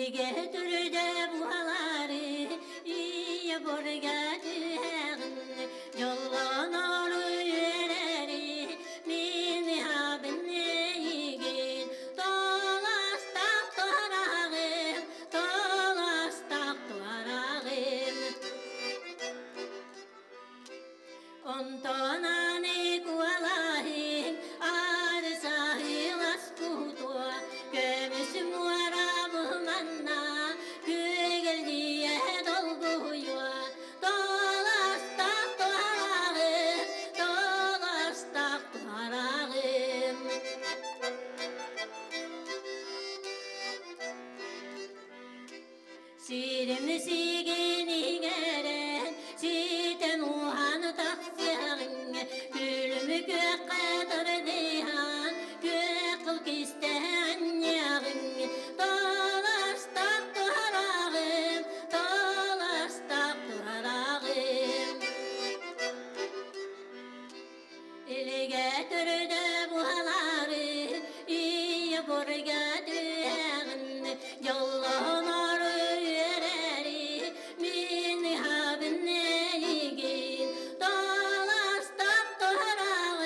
İlige türde buhaları iyi borgadı yolun oru yüreleri mini habine yigin dolastak tuarağım ontonane kualahin arsahi laskutua gömüsü muarabı manna gügeldiye dolguyua dolastak tuarağım Sirim sigini geren sitem uhan taksiyağın gülümü gökkadır dihan gökıl kisten yağın dolastak tuharağım İlige türde buhaları iyi borgadı yolun oru yüreleri mini habine yigin dolastak tuharağım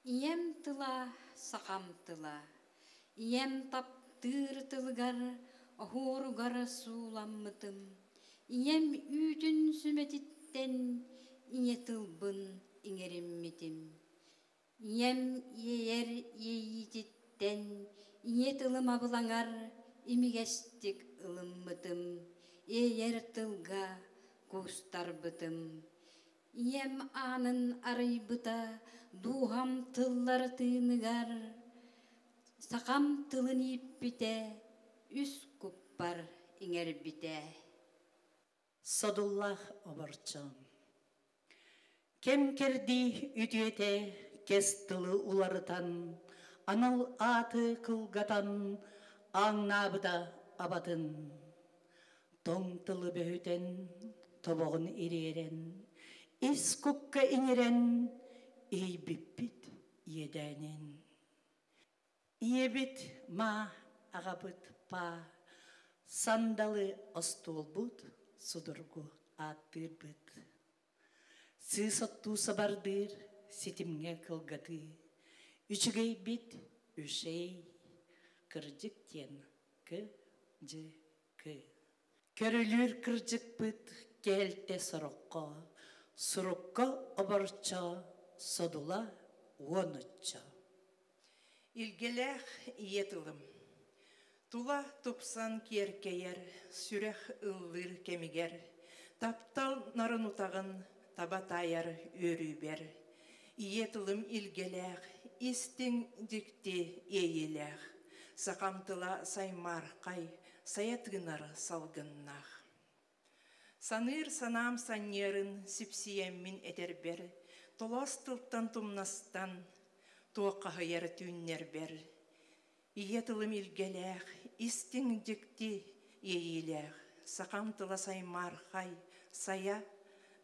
Iem tıla, sakam tıla, iem tap tığırtılgar, ohurugar suulammıtım. Iem üütün sümetitten, iye tılbın ingerimmitim. Iem yeyer yeyititten, iye tılım abılangar, imigestik ılımmıtım. Eyer tılga kustarbıtım. Iem anın arıybıta, duham tıllar tığınıgar, sakam tılın ipbite, üs kuppar inerbite. Sadullah obarçam. Kem kerdi üdüete, kes tılı ularıtan, anıl atı kılgatan, ağnabıda abatın. Toң tılı böhüten, toboğun irieren, is kukka iniren, ey bippit yedenen. İyebit ma ağabıt pa, sandalı ostolbut, sudurgu attırbıt. Sısattu sabardır, sitimge kılgatı, üçügey bit, üşey, kırcık diyen, kı. Körülür kırcık bit, gelte sorokka, surukka obarça, sodula onutça. İlgelek yetılım. Tula tupsan kerkeyer, sürek ıllır kemiger, taptal narın utağın, tabatayar örüber. Yetılım ilgelek, istin dikti eğilek, sakamtıla saymar kay, sayatgınar salgınnak. Sanır sanam sanyerin sipsiyemmin ederber, tolas tıltan tumnastan, tuokkahayar tünnerber. Yetılım ilgelek, istin dikti eğilek, sakamtıla saymar kay, saya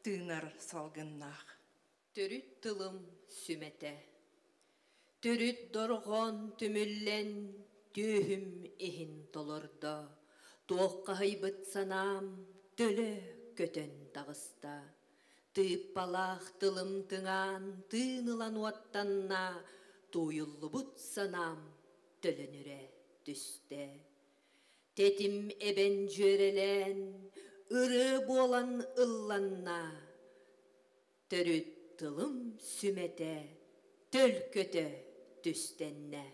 tığınar salgınnak. Törüt tılım sümete, törüt dorğon tümüllen, tühüm ehin dolorda, tuokkahaybyt sanam, tölö kötön dağısta. Tıyıp balaq tılım tıngан, tığınılan uattanna, tuyullubut sanam, tölönüre düste. Tetim eben jörelen, ırı bolan ıllanna, törüt tılım sümete, töl kötö düstenne.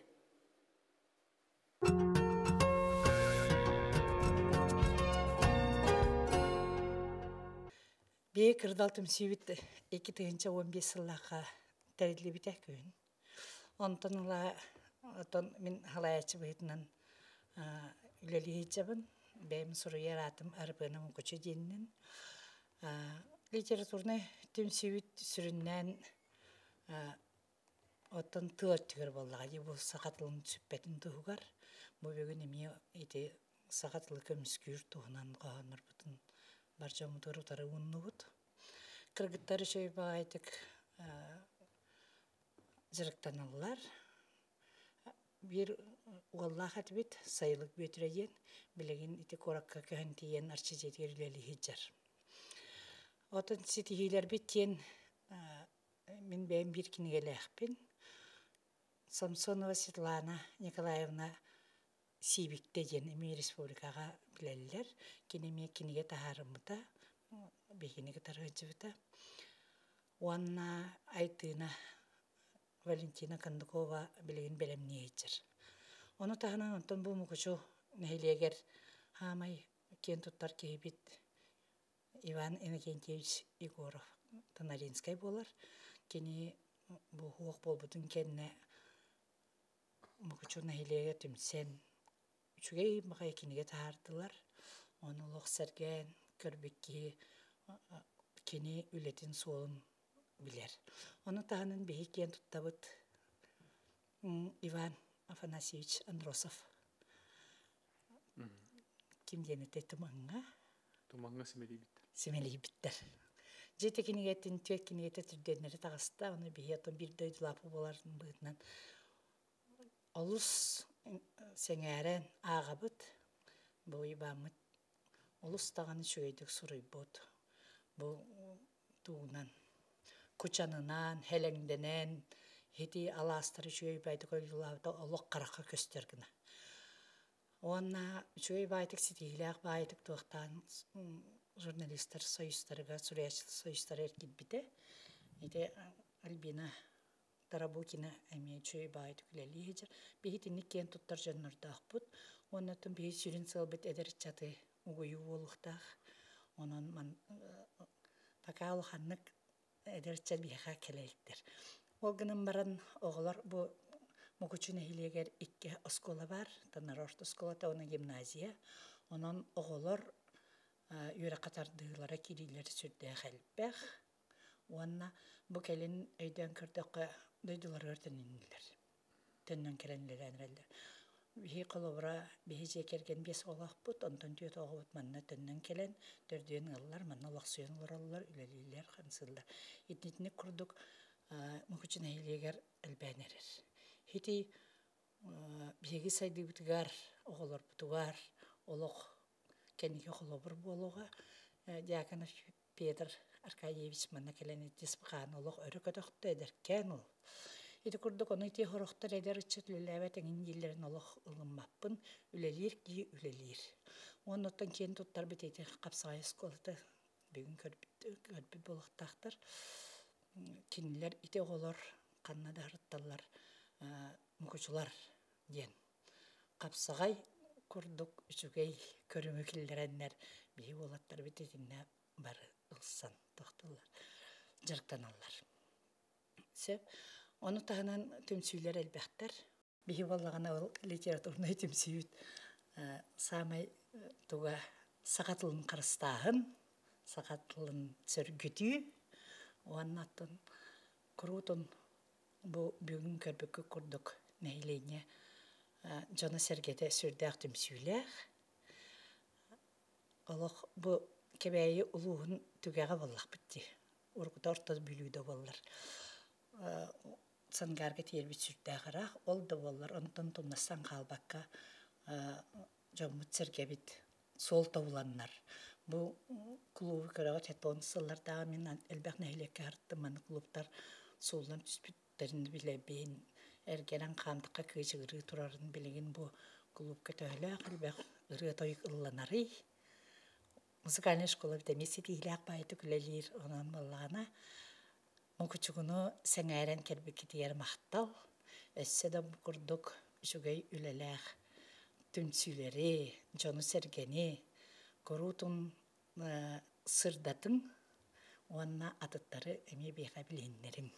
Бе кырдалтым сүйбіт 2-15 сыллаға тәрелі біте көн. Онтанла мен халаячы бұйтынан үлелі хеджабын. Бәйім сұруер атым арбының көчі денінен. Литературны түм сүйбіт сүріннен оттон тыаттыгер боллага бу сакатылын сүппетин тугар бу бүгүн эми ити сакатылы көмүскүр туунан гааныр бутун барча мутурутары уннубут кыргыттары шөй баайтык жырыктаналлар бир уоллах атбит сайылык бөтүреген билеген ити коракка кыхан тиен арчы жетерлели хиджар отон ситихилер биттен мен бәйім бір кинегеләхпін. Самсонова Светлана Николаевна Сибикте ден Эми Республикаға білелілер. Кенеме кинеге тахарымыта, бекенеге тарғычыбыта. Уанна айтына Валентина Кандукова білеген бәлемне етчір. Оны тағынан онтан бұл мұқышу нәйлегер хамай кен тұттар кейбет Иван Иннокентьевич Егоров Тонаринскай болар. Кені бұл хуақ болбудың кенне мұқычу нәйлеге түмсен үчүгей мағай кенеге тағардылар. Оны лоқ сәрген көрбекке кені үлетін солын білер. Оны тағынан бейі кен тұттабыт Иван Афанасьевич Андросов. Ким денеті тумаңға? Тумаңға семелей біттер. Семелей біттер. Жете кенегеттен түйек кенегетті түрденері тағыста, оны бейі атын бір дөйділапы болардың бұғытынан. Олыс сәңәрен ағабыт, бұл ибамыт, олыс тағаны шөйдік сұрый бұд. Бұл туғынан, күчанынан, хәләңденен, хети аластары шөй бәйдік өлілауды олық қараққа көстергіні. Онна шөй бәйдік сетейләқ бәйдік туқтан журналистер союздарыга, сурячыл союздар эркит бите. Ите Альбина Тарабукина әме чөй бәйдік үләлі ежір. Бейхетінік кен тұттар жаннырдақ бұд. Оннатын бейхет сүрін сылбет әдір чаты ұғыю олықтақ. Онын ман бақа олғаннық әдір чат бейха кәләйіктер. Олғының баран оғылар бұ мұғычын әйілегер икке оскола бар. Танар орт оскола тауына гимназия. Онын оғылар үйрі қатардығылара керейлер сүрді қәліппәқ. Онына бұл кәлін өйден көрдіқі дөйділер өртінінілер. Түннен керенлер әнірелдер. Бейі қолыбыра бейі жекерген бес олақ бұд, онтан түйет оғы бұд манна түннен келен, төрдуен ғылылар, манна олақ сүйен ғыралылар, үлелейлер, қансылдар. Етнетіне күрдік мұғычын әйелегер әлбән әрер. Хети бейгі сайды бұтығар, оғылар бұтығар, олық кәнеге қолыбыр болуға, Дьяконов Петр Аркадьевич манна келен етеспіған олық өрі көтіқті әдеркен ол. Еті күрдік оны ете хорықтар әдер үтчет үлеләбәт әңін елерін олық ұлынмаппын, үлелер ки үлелер. Оның оттан кен тұттар бітейті қапсағай сколыты бүгін көрбі болықтақтыр. Кенілер ете олар қаннада ғырытталар мұқычылар ден. Қапсағай күрдік үшігей көрімекілдер әннер бейі олаттар бітетіне бары ұлсан тоқтылар, жарықтаналар. Сөп, оны тағынан түмсүйлер әлбәқтер. Бейі болағана ол литературный түмсүйіт самай туға сақатылын қарыстағын, сақатылын сөргүті, оған аттын күрутын бүгін көрбікі күрдік нәйлейіне Жона Сергеде сүрдәқ түмсүйлер. Олық бұ кебәйі ұлуғын түгәға боллақ бітті. Урғыда ортаз бүлуді боллар. Сангарға тербет сүрдәғырақ, ол да боллар. Онтан тұннастан қалбаққа Жомут Сергебет сол тауланнар. Бұ клубы көріға тәтбоны сыллардағы мен әлбәқ нәйлекке арттым. Маны клубтар солдан түспіттерін біле бейін. Әргерен қамдыққа көйшігірі тұрарын білеген бұ клубқа тәулі әлбәқ үрі тойық ұлланары. Музыкальный школа бітемесі дейләқ байты күлелер онан болағына. Мұқычығыны сәңәрен кәрбекі дейер мақтал. Өссе да бұқырдық жүгей үлеләқ түмсүйлері, жоны сәргені, көрутын сырдатын, онына атыттары әме бейға біленлерім.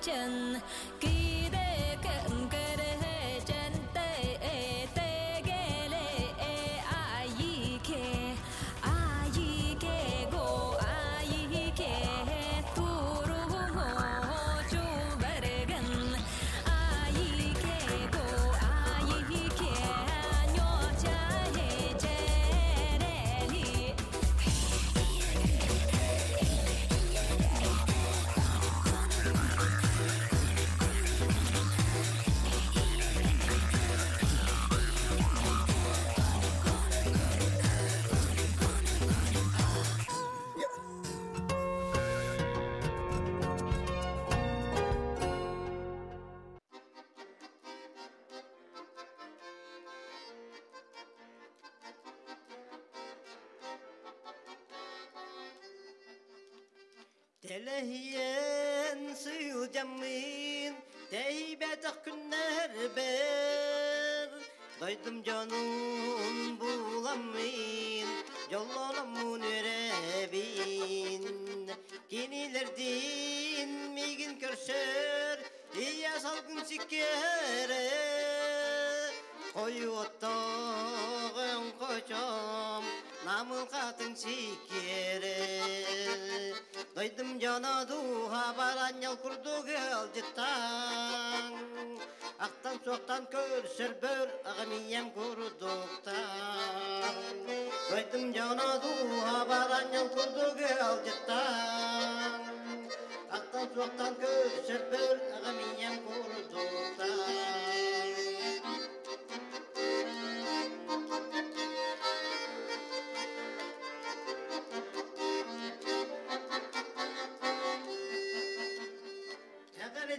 chen ki de kem kere chen te gele ayi ke go ayi ke turu ho chu bergen ayi ke go ayi ke nyo cha he chereli Telehiyen suyu cammin Teybetak günler ber Doydum canım bulamayın Yollanamun erebin Genilerden migin körser İya salgın sikere Koyu ottağın koçam Namın katın sikere Doydum cana duha baranyal kurdu gel jittan Aktan soktan körser bör ağamiyem kurduktan Doydum cana duha baranyal kurdu gel jittan Aktan soktan körser bör ağamiyem kurduktan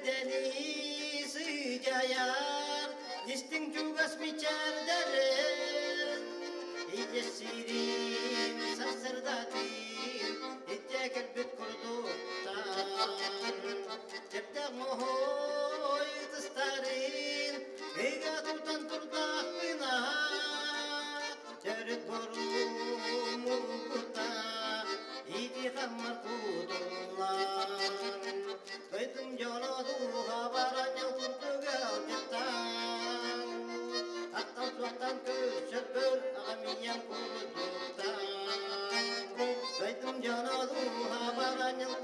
Deniz sıcayar, distin cugas biçer derin İyice sirin, sasırdatin, iyice kelbet kurduktan Cepte mohoy tıstarin, iga tutan turdak bina Cerit borum mukuta, iti khamar kudulan Doydum cana duha baranyal kurdu gel jittan Aktan suaktan köşer bör ağamiyem kurduktan Doydum cana duha baranyal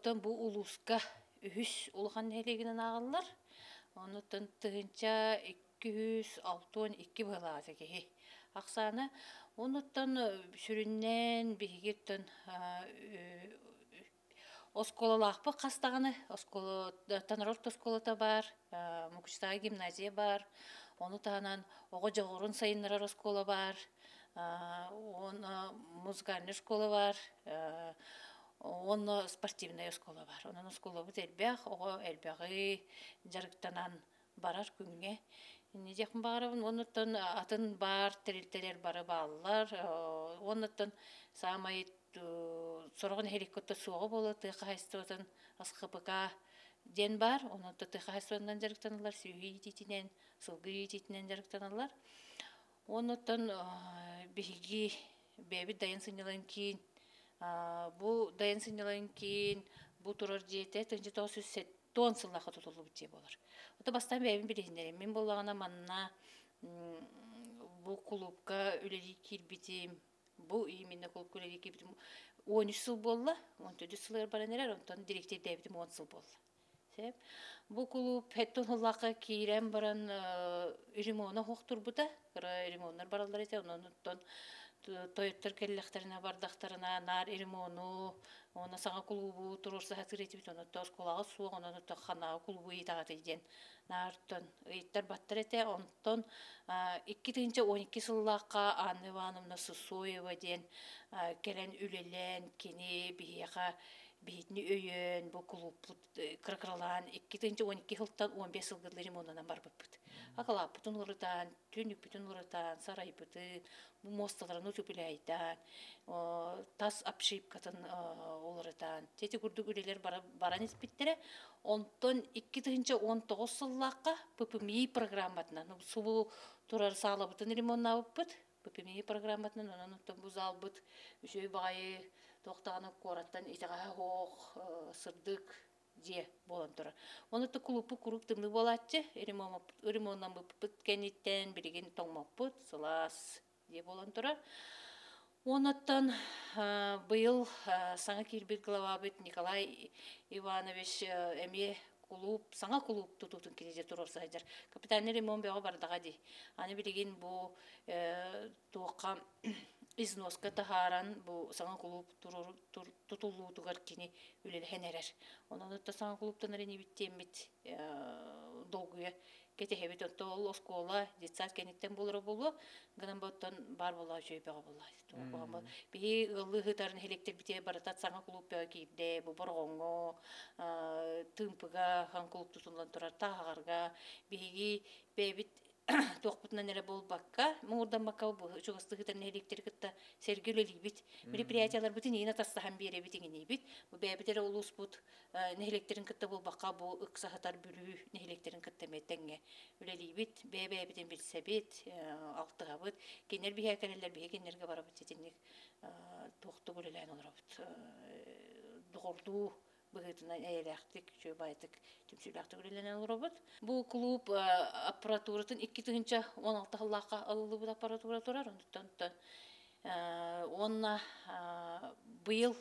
Онуттан бу улуска үһүс улахан нелегинен агыллар. Онуттан тыгынча 262 балаасы кеһи. Аксаны онуттан сүрүннен бигиттен осколалаақпы қастағаны, Танарорт осколата бар, Мукуштағы гимназия бар, оны тағынан оғы жоғырын сайынларар оскола бар, оны музыкальный школа бар, оны спортивная оскола бар. Оның оскола бұд әлбәқ, оғы әлбәғі жарықтанан барар күнге. Не декім бағарабын, оныттан атын бар, тірілтелер бары балылар, оныттан самайт сорогон хеликоптер суғы болы тыйқа хайстуатын асқыпыға ден бар, оны тыйқа хайстуандан жарықтанылар, сүйгі ететінен, сылғы ететінен жарықтанылар. Онытын бігі бәбі дайын сынылан кейін, бұл дайын сынылан кейін бұл тұрар дейті 1910 сыллақы тұтылы бүтте болар. Ота бастан бәбін білесіндерім, мен болағына манна бұл клубқа үлелі келбетім, бұл именно клуб үлелі келбетім 13 сыл болла, 14 сылыр баран әрер, онтан директор дәбітім 10 сыл болла. Бұл клуб әттон ұллаққа кейрен баран ремонна хоқтыр бұда, ремоннар баралар еті, онтан тойыттар кәліліқтеріне бардақтарына нар ремонну, оны саңа клубу тұрырса әтір еті біт, оны осколаға суық, оны қанағы клубу етағаты еден нартон ыйттар баттар эте онтон 2-12 сыллакка Анна Ивановна Сысоева ден келен үлелен кини бияка битни өйөн бу клуб кыркыралан 2-12 сылтан 15 сылгырлы ремонтынан бар быппыт. Акала бутун урутан, түнүк бүтүн урутан, сарай бутын, бу мосталарын утупилайдан, тас обшивкатын олардан. Тети курдук үлелер баран испиттере, онтон 2-19 сыллакка ППМИ программатынан, субу турар саалабытын ремонтна быппыт, ППМИ программатынан, онтон бу залбыт, үшөй багайы тоқтағаны кораттан итаға хоқ, сырдык, же болан тұрар. Онытты клубы құрук тымны болатчы, ремонтнан бұппыт кәнеттен білеген тоңмаппыт, сылас же болан тұрар. Оныттан бұйыл саңа кирбет глава бұт Николай Иванович әме клуб, саңа клуб тұтутын кенеде тұрар сайдар. Капитальный ремонт бәға бардаға дей. Аны білеген бұл туаққа износка тахаран бу саңа клуб тутулуу тугар кини үлелген эрер. Онон да саңа клубтан эрене биттемит долгуя кетехебит ол оскола детсад кенеттен болор болу гынан боттон бар бола жөйбега бола. Би ылы хытарын хелектер бите баратат саңа клуб бега кийде бу боргонго тымпыга хан клуб тутулан турар тахарга биги бебит тоқпытынан әрі бол баққа, мұңырдан баққа жоғысты ғытарын электер күтті сәргелелі бит. Мероприятиялар бұтын ең атастахан бере бітіңіне бит. Бұл бәбітері олыс бұт нәхелектерін күтті бол баққа бұл ұқсағатар бүлі нәхелектерін күтті мәттіңе. Өлелі бит, бәбітен білсе бит, алтыға бұт. Кенер бейе кәрелер бейе кенерге бара бұт етенік тоқты бөлелән олар бұт. Дұғырду бұғытынан әйеләқтік, жөбайтық, түмсіләқтік өлеләнен олар бұт. Бұл клуб аппаратуратын 2-16 ғыллаққа алылы бұд аппаратура тұрар. Онна бұйыл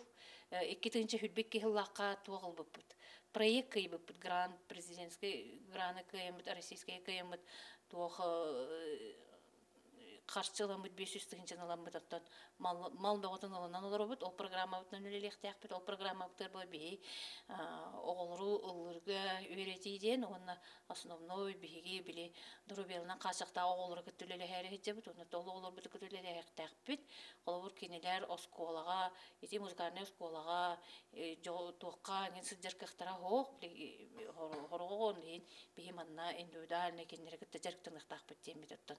2-ші хүлбекке ғыллаққа туағыл бұд. Проект кей бұд, грант, президентский граны кейміт, российский кейміт, туағы қаршыламыд 500-тігінші аламыд аттан мал бағытын алынан олар бұд, ол программа бұтынан өлелеқті әқпет, ол программа бұттар бұл бей оғылыру ұлырға өретейден, онына основной бейге біле дұрубелінен қашықта оғылыры күттілелі әрі хетте бұд, оны толы оғылыр бұды күттілелі әқті әқпет, қолы кенелер осколаға, еті музыкарны осколаға, тоққа, әнген сыджар қықтара хоқ, хорғоғын дейін бейім анна индивидуальны кенелері күтті жарықтыңдықты әқпет дейін бет оттан.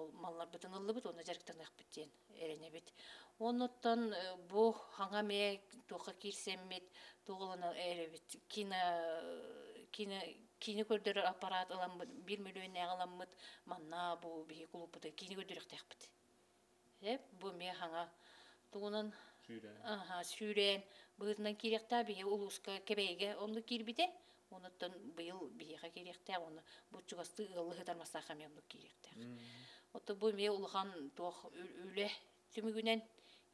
Маллар бүтін ұлы бұд, оны жарықтан әқ біттен әрене біт. Оныттан бұл хаңа ме тоқа керсеммет, тоғылыны әрі біт. Кені көрдері аппарат аламыд, 1 миллион әғаламыд, манна бұл бейі құлыпыды, кені көрдері әқ біт. Бұл ме хаңа тұғынан сүйрен, бұғытынан керекта бейі ұлысқа кәбейге онды кербіде. Оныттан бұйыл бейіға керекті, оны бұл жүгасты ұлығы дармасаға мен оны керекті. Оты бұл ме ұлған тоқ үлі түмігінен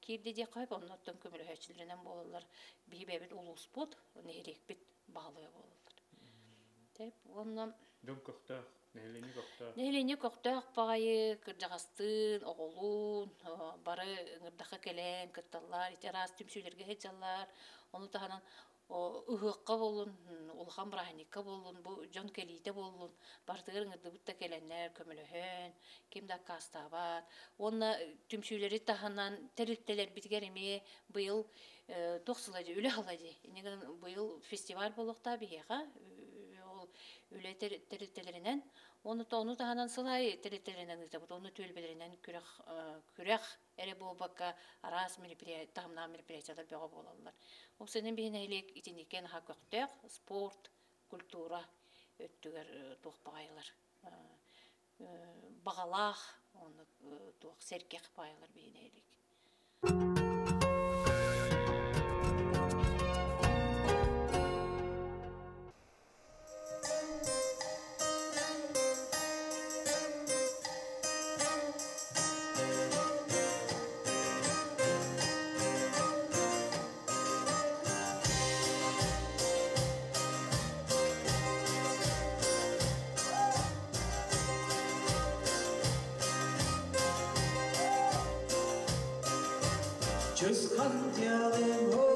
Кирде де кайып, оннаттан көмілі хөчілерінен болалар. Бейбәбіт улус бұд, нейрек бит бағлығы болалар. Тәп, оннан... Дом көқтақ, нәйлені көқтақ. Нәйлені көқтақ бағайы, кыржағастын, оғылун, бары ыңырдақы кәлен, кытталар, итерас түмсүйлерге хетчалар, оны тағанан ұғыққа болын, ұлған браханикка болын, жон кәлейте болын, бартығыр ыңырды бұтта кәленнер, көміліхін, кемді кастабат. Оны түмсүйлері тағанан тәрілттелер бітгеріме бұйыл тоқсылады, үлі қалады. Бұйыл фестиваль болуқта бейеға, үлі тәрілттелерінен, оны тағанан сылай тәрілттелерінен ұстабыд, оны төлбелерінен күрек әрі бұл баққа арас тағымнағы мероприятиялар беға болалар. Ол сенен бейін әйлек итінекен ха көқтек, спорт, культура өттігер туқ бағайлар. Бағалақ, оны туқ серкек бағайлар бейін әйлек. Just come tell them, oh.